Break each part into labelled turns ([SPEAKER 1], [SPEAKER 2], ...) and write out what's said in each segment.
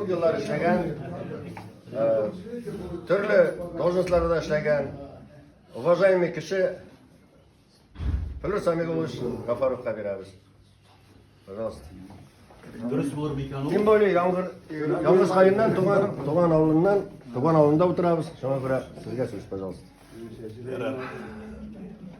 [SPEAKER 1] Çok yıllar işleyen, türlü должностlarda işleyen, уважаемый kişi Флюр Самигович Гафаровқа береміз. Пожалуйста.
[SPEAKER 2] Дұрыс болар меканы.
[SPEAKER 1] Тем более Яңғыз қайыннан туған ауылында отырамыз. Шама көре сізге сөз, пожалуйста.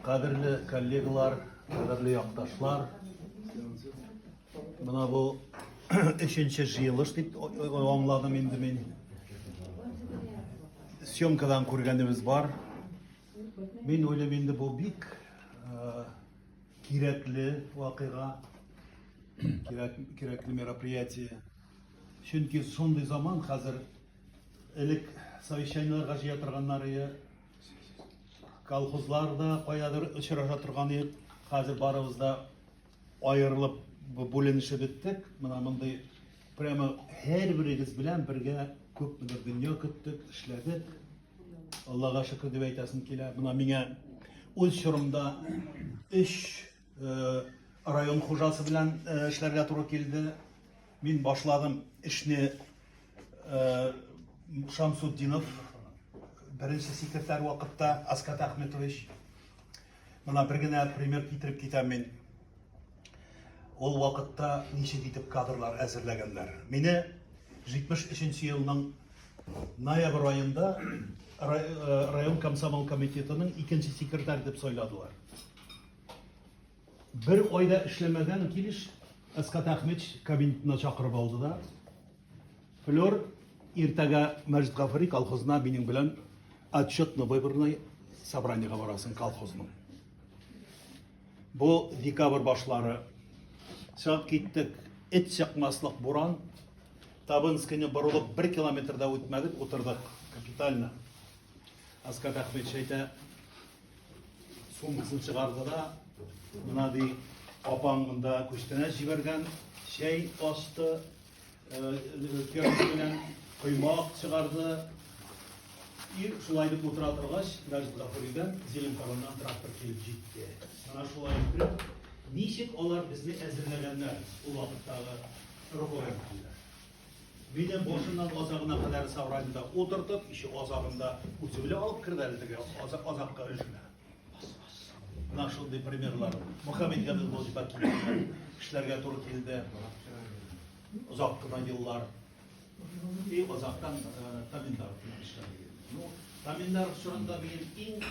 [SPEAKER 2] Қадірлі коллегалар, қадірлі яқташлар, мына бұл үшінші жиылыш деп аңладым енді мен. Съемкадан көргеніміз бар. Мен ойлаймын енді бұл бик керекли вақиға, керекли мероприятие. Чөнки сондай заман қазір элек совещанияларға жия тұрғаннары колхозларда қоядыр ұшыраша тұрғаны қазір барыбызда айырылып бөленіші біттік. Мына мындай прямо әрбіріңіз білән бірге көп бір дүние күттік, ішледік. Аллаға шүкір деп айтасым келе. Мына меңе өз шұрымда үш район қожасы білән ішлерге туры келді. Мен башладым ішіне Шамсуддинов, бірінші секретар уақытта Аскат Ахметович. Мына бір генә пример китеріп кетем мен. Ол уақытта неше кетіп кадрлар әзірлегендер. Мені 73 елінің ноябрь айында район комсомол комитетінің екінші секретар деп сайладылар. Bir oyda işlemeden keliş Askat Ahmet kabinetine çakırıp aldı da Flor ertege Mecid Gafari kolxozuna benim bilen отчет новый собраниеға барасың колхозның. Bu dekabr başları шығып кеттік, ет жақмаслық буран, Табынскіне бұрылып 1 километрда өтмедік, отырдық капитально. Асқат Ахмет шайта сумкасын шығарды да, мынадей апаңында көштене жіберген шай асты, керіспенен құймақ шығарды. Шулайды отыра тұрғаш, Мажид Ғафариден Зеленкараннан трактор келіп жетті. Мына шулай көріп, нешек олар бізні әзірлегендер ол уақыттағы руководителдер. Менен бошынан азағына қадар собраниеда отырдық, еще азағында үзілі алып кірдәрдігі азаққа үлгіні. Мына шулдай примерлар. Мұхаммед Гамил Бозбакин кішілерге туры келді. Ұзақ қына еллар. И азақтан Таминдар кішілерге. Таминдар шұрында мен ең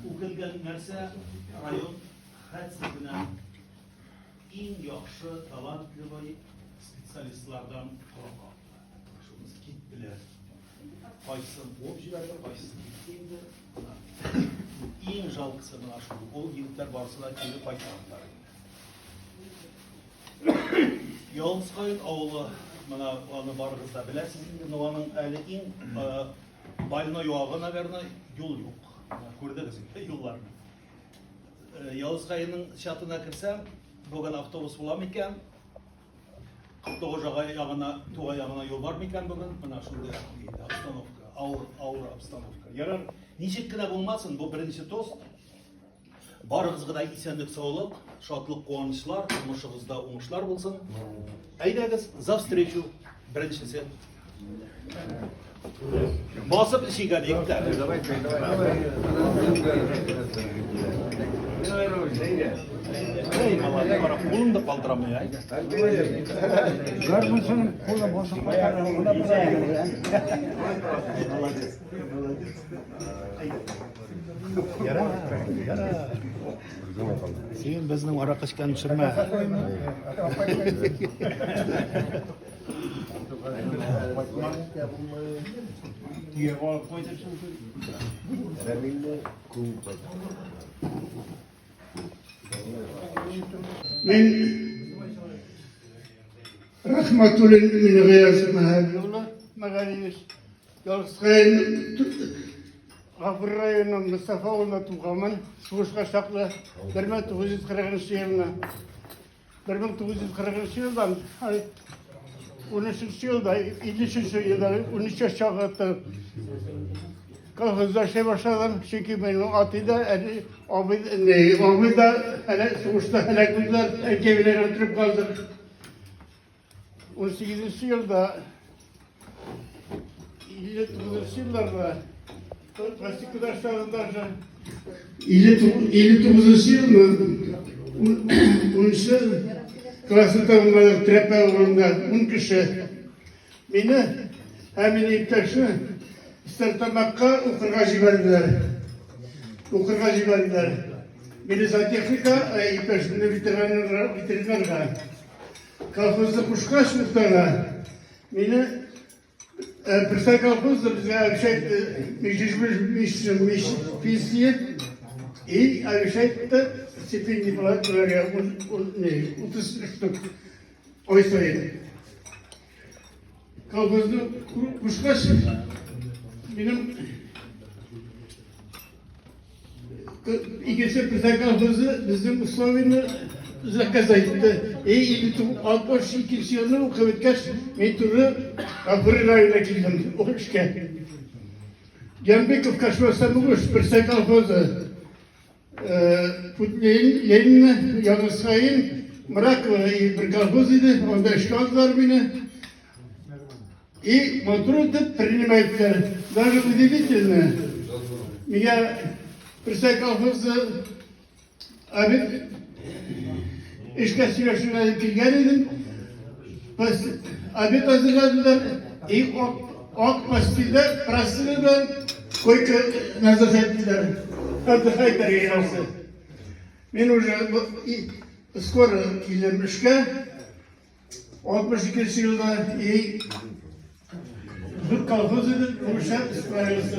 [SPEAKER 2] өкілген нәрсе район хәтсізінен ең яқшы, талантлы специалистлардан құрып алды. Шумыз кеттілер. Қайсын оп жіберді, қайсын кеттенді. Ең жалқысы мына шу. Ол егіттер барысына келіп айтағандар. Ялғызқайын ауылы мына барығызда біләсіз. Оның әлі ең Больной уағы, наверное, yol yok. Көрдіңіз, yollarını. Ялғызқайының шатына кірсем, бүгін автобус болам екен. 49 жағына yol бар мекен бүгін. Мына шындай обстановка, ауыр обстановка. Ярар, нешек кіна болмасын, бұл бірінші тост. Барығызға да исәндік саулық, шатлық қуанышлар, тұрмышығызда оңышлар болсын. Әйдәгіз, за встречу, біріншісі. Basıp işiga deyikler. Kolum da kaldıramıyor.
[SPEAKER 3] Görmüşsün, kolu boşun koyarlar.
[SPEAKER 2] Yara. Sen bizning araq ichgan tushirma.
[SPEAKER 3] من رحمة من غياث مهاجر مغاريش Ялғызқайын Ғафыр районының Мұстафа ауылына туғанмын. Соғысқа шақлы 1940 жылдан 13 жылда 53 жылда 13 шағатты колхозда işe başladım. Çünkü benim atıda Ahmet'da soğuşta helaklılar erkekler oturup kaldık. 18. yılda 59 yıllarda Klasik 59 yıl mı? Unsa klası tamamladık trepe uğrunda 10 kişi. Beni hemen iptaşı İstertamakka Ukurga jiberdiler. Ukurga jiberdiler. Beni Zatefrika iptaşını bitirirler. Kalfızda kuşkaş muhtara. Beni Pırsa kalfızda bize meclis pisliye и обещает стипендии благодаря утыстық ой sayın. Kalbozdu kuşkaş benim İkisi Pırsa kalbozu bizim Sloveni zaказайdı. İyi 62 yılında o kavitkaş meturu Abri rayına kildim. O işke. Genbekov kaçmasa bu kuş Pırsa kalbozu. Ленин, Янусхаин, Мракова и Брикалбузиды, он дошкалдар меня. И матруды принимаются. Даже удивительно. Меня Брикалбузы Абит İşkasiyasına geldim. Abit hazırladılar. İlk ok mastilde parasını da koyka nazar ettiler. Отдыхай, тарьерался. Мен уже скоро келемішке, 62 жылда и бұл колхоз еді, жұмыша справился.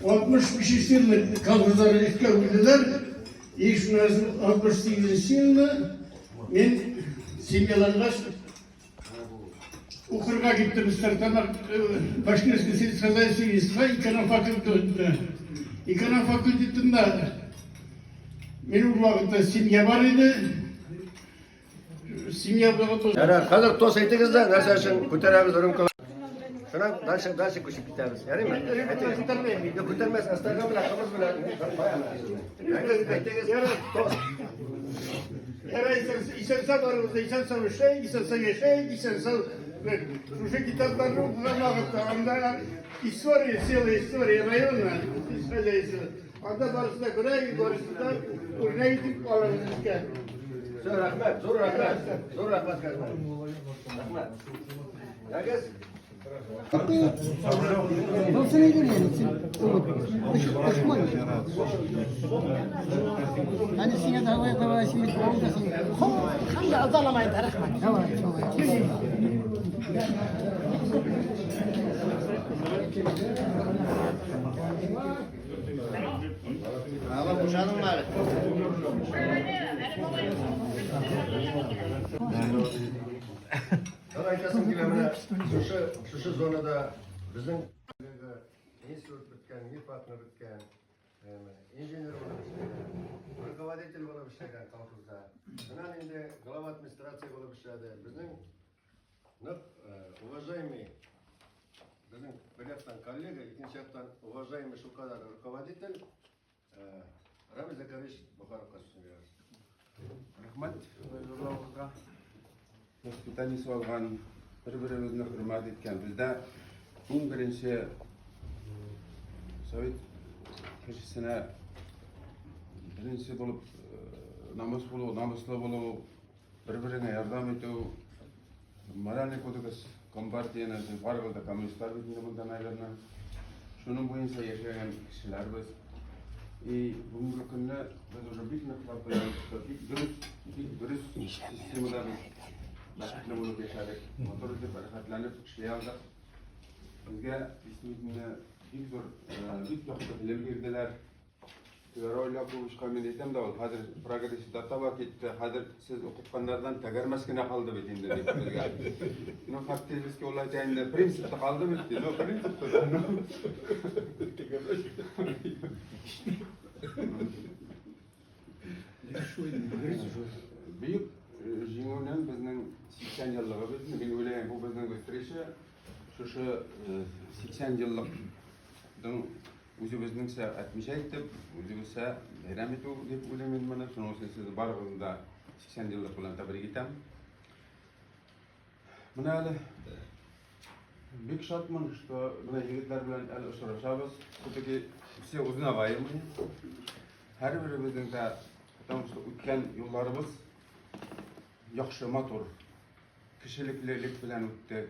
[SPEAKER 3] 65 yılında колхоздары іске өтілдер, и 68 yılında мен семьяланғаш Укырға кеттім, Стартамақ, Башкирский сельское хозяйство, эконом факультетіне. Ekonom fakültetinde benim vakıtta simya var idi. Simya vakıtta...
[SPEAKER 1] Yani hazır toz aytыңызda, нәрсе үшін көтереміз рюмкалар. Шунан дальше көшіп кетеміз. Ярайма? Көтермес, астарға біле, қымыз біле.
[SPEAKER 3] Yarın İsensa varımızda, İsensa üşey, İsensa yaşay, İsensa... Уже kitaplarını okuyan vakıtta, onda история, села история района, хозяйства. Onda barısına göre, barısından urna gidip alanımızda.
[SPEAKER 1] Zor rahmet, zor rahmet. Zor rahmet kazmak. Rahmet. Ya gez.
[SPEAKER 4] Olsun nedir yani? Koşman. Hani sinya da havaya havaya şimdi olmasın. Hangi azalamayın tarafman. Tamam, tamam.
[SPEAKER 1] Ama boşanın var. Ben aytasım ki ben şu zonada bizim институт bitken, нефтный bitken, injener olarak işleyen, rukovodитель olarak işleyen kalkızda. Bundan indi glava administrasiya olarak işledi. Bizim уважаемый bizim bir yaktan kollega, ikinci yaktan уважаемый şu kadar rukovodитель Рамиль Закович Бухаров Касымович.
[SPEAKER 5] Рахмат. Воспитаниесі алған бір-бірімізді hürmet еткен. Бізде ең бірінші Совет кешісіне бірінші болып намыслы болу, бір-біріне ярдам ету, моральный кодекс компартияны бар қылды коммунисттар бетінде бұндан айларына. Шының бойынша yaşayan kişilerбіз. Бүгінгі күні біз уже бик нақтылап дұрыс системада бақытлы болып yaşadık. Мотор өте парахатланып ішлей алдық. Бізге действительно бик зор бик жақсы білім берділер. Ойлап бұл ішқа мен айтамын да ол қазір прогрессив таба кетті. Қазір сіз оқытқандардан тәгәрмәскіне қалды бет енді деп бізге. Но фактически ол айтайын да принципті қалды бет дейді. Принципті. Büyük jingönen bizning 80 yıllığı biz, men o'ylayman bu bizning o'stirishi shu 80 yillikning o'zimizning 60 aytib, o'zimizga bayram etu deb o'ylayman mana shuni sizni barig'ingizda 80 yillik bilan tabrik etaman. Mana hali Bek şartman, что buna yigitler bilen el uçuruşabız. Buradaki все узнаваемые. Her birimizin de o'tgan yollarımız yaxşı motor, kişiliklilik bilen o'tdi.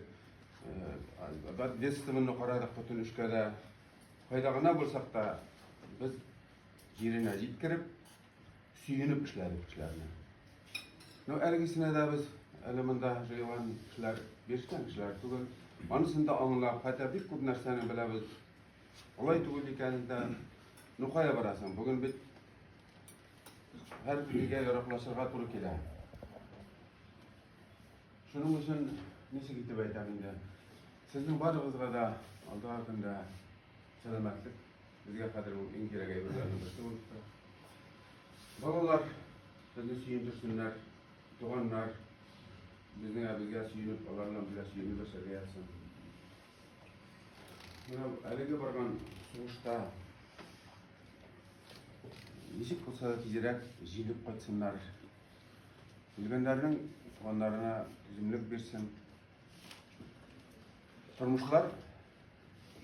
[SPEAKER 5] Destimini qaradik butun ishkada. Foydag'ina bo'lsak da biz yerine yetkirib, suyunib ishladik ishlarni. Ergisine de biz eliminde jeyvan işler, berishgan ishlar tugul. Anısında anlap, hatta bir ko'p narsani bilamiz. Olay tugul ekanida nuqaya barasan. Bugün bit her biriga yaroqlashirga to'g'ri keladi. Shuning uchun nechta deb aytaman endi. Sizning barlig'ingizga da aldiga kunda salomatlik bizga qadar u eng kerak ayollarning birisi bo'libdi. Bolalar bizni suyuntirsinlar, tug'anlar bizga suyunib, ulardan bizga suyunib yashayapsin. Mana haligi borgan sug'ushda nechik bo'lsa tezroq jilib qaytsinlar. Bilganlarning tuğanlarına tüzümlük bersin. Turmuşlar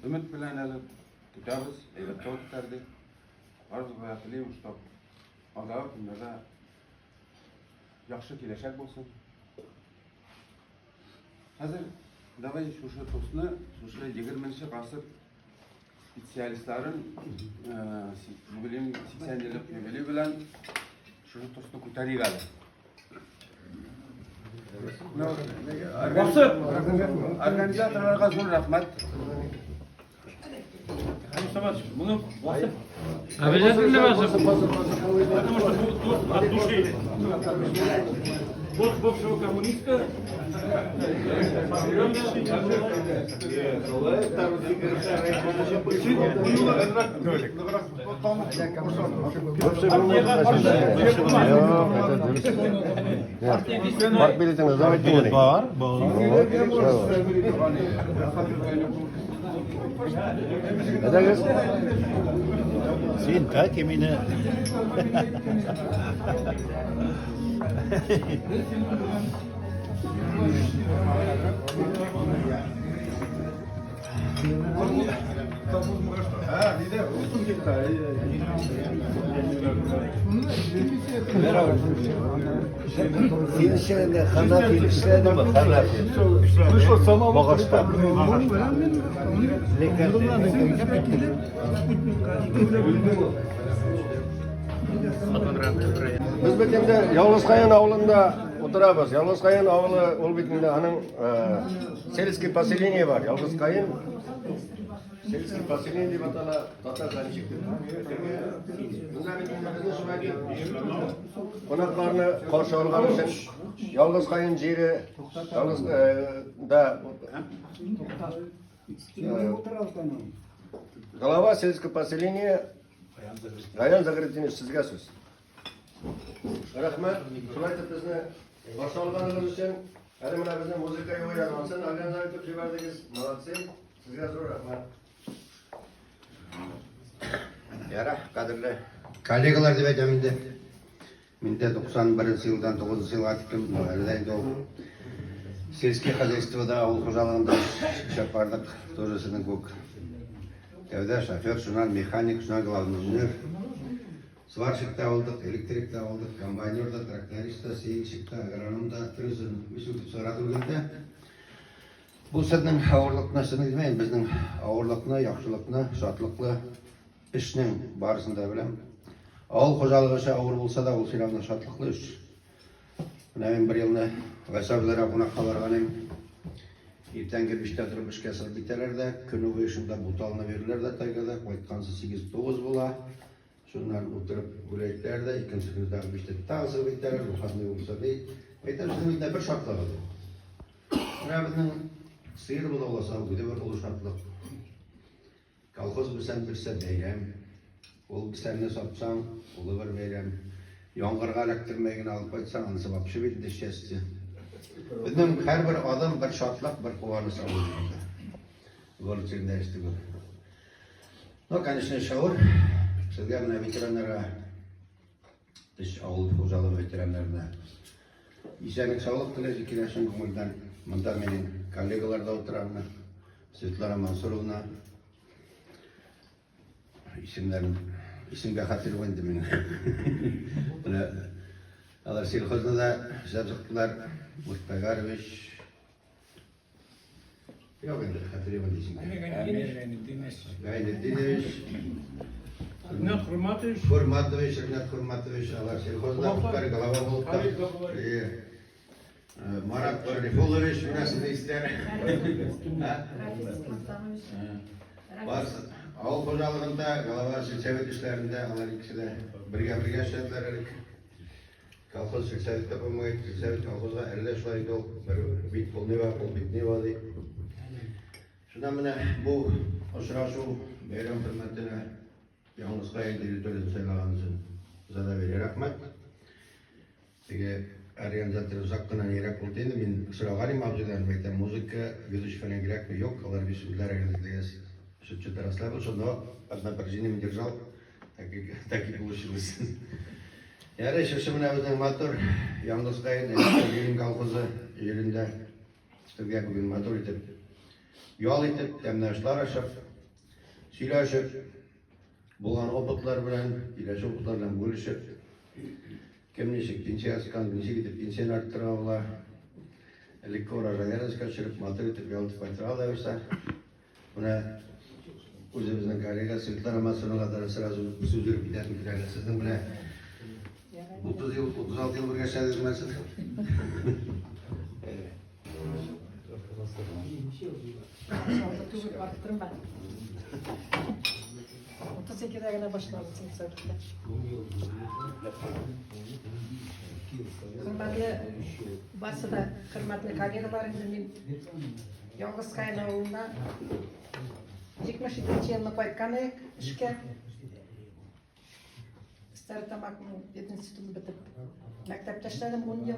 [SPEAKER 5] ümit bilen elip tutabız, elbette tutardı. Arzuga yapılayım uçtap. Aldağı günlerde yaxşı kileşek bolsun. Hazır davay şu tosunu, şu 20-ci asır spesialistlerin jubilin 80 yıllık jubili bilen şu tosunu ko'tarigalı. Organizatorlarga zo'r rahmat.
[SPEAKER 6] Bunu обязательно потому что от души бывшего коммуниста
[SPEAKER 1] Партбилетіңіз давайте бар. Ederiz.
[SPEAKER 7] Sen ta kemine.
[SPEAKER 1] Filmlerinde kanal filmlerinde mi? Kanal film. Bağışta. Biz bitinde Yalnızkayın avlunda oturabız. Yalnızkayın avlı ol bitinde anın Seliski поселение var. Yalnızkayın Seliski поселение diye batala Tatar'dan çıktı. Bunlar bitinde şuraya konaklarını karşı algan için Yalnızkayın jeri Yalnız da Глава сельского поселения Район Заградинович sizga so'z. Rahmat. Şulaytı bizni bosh olganınız için hali mana bizni muzikaga o'ylansin, organizator jibardingiz. Молодцы. Sizga zo'r rahmat.
[SPEAKER 8] Yara, qadrli kollegalar deb aytaman de. Menda 91-yildan 9-yilga ketdim. Сельский хозяйствода, ауыл xo'jaligida ishlab bardik. Тоже sizning ko'k. Evde şoför, şunal mexanik, şunal главный инженер. Сварщикта olduk, elektrikta olduk, kombaynerda, traktorista, seyilşikta, agronomda, türüsün, üsültü so'rab turganda. Bu sizning ağırlıkni, sizning demeyin, bizning ağırlıkni, yaxshilikni, shodlikni ishning barisida bilan. Ауыл xo'jaligi ishi ağır bo'lsa da, ol filan shodlikli ish. Men bir yilni Vaysavlara qonaqqa borganim. Ertangi 5'te turib ishga sig'ib bitarlarda, kuni bo'yi shunda butalni berillarda, taygada qaytqansi 8-9 bo'la. Şundan oturup güleyklerdə, ikinci günüzdə 5'te tağ sig'ib bitarar, bu qanday bo'lsa deyil. Aytamiz, bir şartlar var. Bizning sıyır bu da olsa, bu da bir ulu şartlık. Kolxoz bilsen bilse beyrem, ol bilsenini satsan, ulu bir beyrem. Yong'irga elektirmegini alıp aytsan, anısı bapşı bir deşçesi. Bizim her bir adam bir şartlıq, bir quvonch oladi. Gol içinde işte bu. No, конечно, şavur. Sizga mana veteranlarga, biz ауыл xo'jaligi veteranlarına esenlik, sog'lik tilab kelishim ko'ngildan. Bunda mening kollegalar da o'tiramiz. Svetlana Mansurovna, isimge hatırlayamadım benim. Alar Silhoz'da da Zabzaklar, Murtbagaroviç, yok indi hatırlayamadım isimge. Gaynetdinoviç,
[SPEAKER 3] Renat Hurmatoviç.
[SPEAKER 8] Hurmatoviç, Renat Hurmatoviç, alar Silhoz'da Muhtar Galava Volta. Marat Şerifuloviç, nasıl ister? Varsa, Ağıl Hocalarında, Galava Silsevet işlerinde, alar ikisi de birge işlediler. Kalkoz Silsevet kapamayı, Silsevet kalkozda erleşlaydı o, bit bolniva, bol bitniva deyip. Şundan bana bu aşırı bayram hürmetine yalnız kayın direktörü sayılanınızın zada veri rahmet. Peki organizatör uzaktan yerak oldu indi, ben sırağalim avcıdan bekler müzik ведущий falan gerek mi yok, alar biz ular organizatörüz. Что-то расслабился, но одна причина не держал, так и получилось. Yani şaşımın evden motor, yalnız kayın, elin kalkızı yerinde, işte bugün motor itip, yol itip, temnaşlar aşıp, söyleşip, bulan oputlar bilen, ilaç oputlarla bölüşüp, kim neşik, pensiya askan, neşik itip, pensiyan arttırağıla, elik uğraşanlarız kaçırıp, motor itip, yol itip, aytırağıla buna özümüzün kollega Svetlana Mansurovna da sırası sürdürüp gidelim giderler. Sizin bile 30 yıl, 36 yıl bir yaşadınız mesela.
[SPEAKER 4] Baktırım ben. 38'de gene başladım Silsevet'te. Hürmetli basıda, hürmetli kollegalarım, ben Yalnız Kayın Ağı'nda 22 yılını koykanıyık işke. Startamak'ın 7. sınıfını bitip mektepte işledim 10 yıl.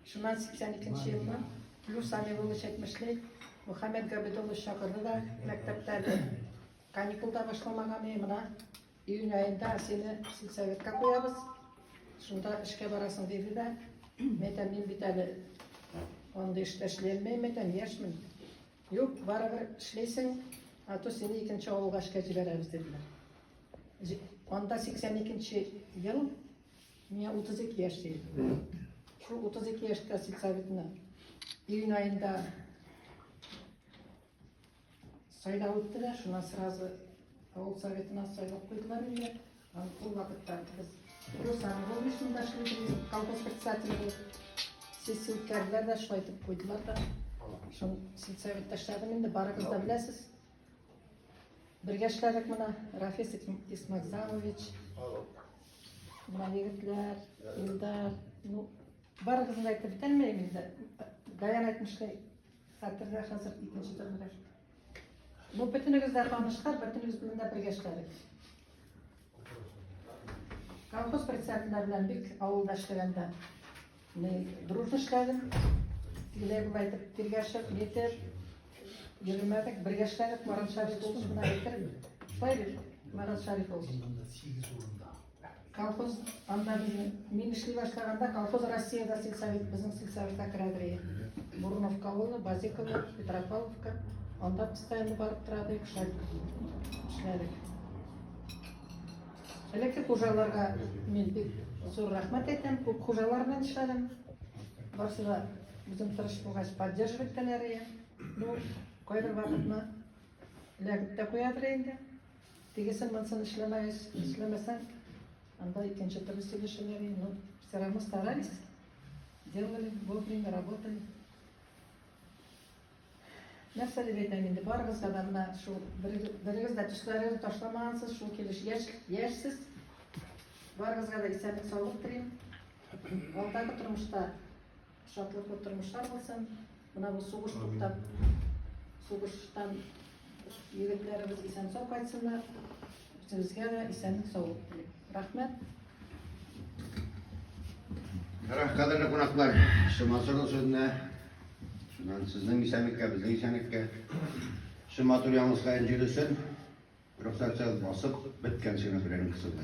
[SPEAKER 4] Şundan 82. yılına Plus Amevulu çekmişlik. Muhammed Gabidoğlu Şakır'da da mektepte kanikulda başlamağa memuna iyun ayında seni Silsevet'e koyarız. Şunda işke barasın dedi de meten bin bir tane onda işte işleyemeyim meten yaşmın. Yok, beraber işleysin, ato seni ikinci oğulga işke jibereriz dediler. Onda 82. yıl, mine 32 yaştaydı. Şu 32 yaşta Silsevet'ine iyun ayında sayla öttüler, şuna sırası Ağıl Sovetine saylap koydular öyle. Bu vakitte biz Ruslan Roluş'un da işlediğimiz kalkos председателі сессия өткерділер de şöyle айтып koydular da. Şunu Silsevet'te işledim şimdi barınızda bilesiz. Birge işledik buna Rafis İsmakzamoviç, buna yigitler, Ildar, barınızda aytıp bitemeyim de. Dayan aytmışlar, satırda hazır ikinci dönüler. Bu bütünüzde tanıştılar, bütünüz bilinde birge işledik. Колхоз председателя bilen bik ağılda işlerinde дружно işledim. Tigiler bu aytıp birge işledik, yeter. Yürümedik, birge işledik, Marat Şarif olsun, buna yeter. Şöyle Marat Şarif olsun. Колхоз, anda bizim, min işli başlarında колхоз Россия'da Silsevet, bizim Silsevet'e kiradireye. Бурновка oldu, Bazikova, Petropavlovka. Onda постоянно barıp duradık, işledik. Elektrik hocalarga men bek zo'r rahmat aytaman. Ko'p hojalar bilan ishladim. Barcha da bizim tirishib поддерживать ya. Ну, qo'ydir vaqtni ilakda qo'yadir endi. Tegasan mansan ishlamasan, anda ikkinchi turda сөйлешелер. Ну, все равно старались. Делали, вовремя работали. Нәрсе деп айтайын енді барыңызға да мына шу біріңізді түслеріңізді ташламағансыз, шу келіш ешсіз. Барыңызға да исәнлік саулық тілеймін. Алдағы тұрмышта шатлықты тұрмыштар болсын. Мына бұл соғыс тоқтап, соғыстан егетлеріміз исән сау қайтсынlar. Біздерге де исәнлік саулық тілеймін. Рахмет.
[SPEAKER 8] Qadrli qonaqlar, Mansurning so'zini sizning isanlikka, bizning isanlikka shu materialimiz qayerda yursin, ruxsatcha bosib bitgan seni bilan qilib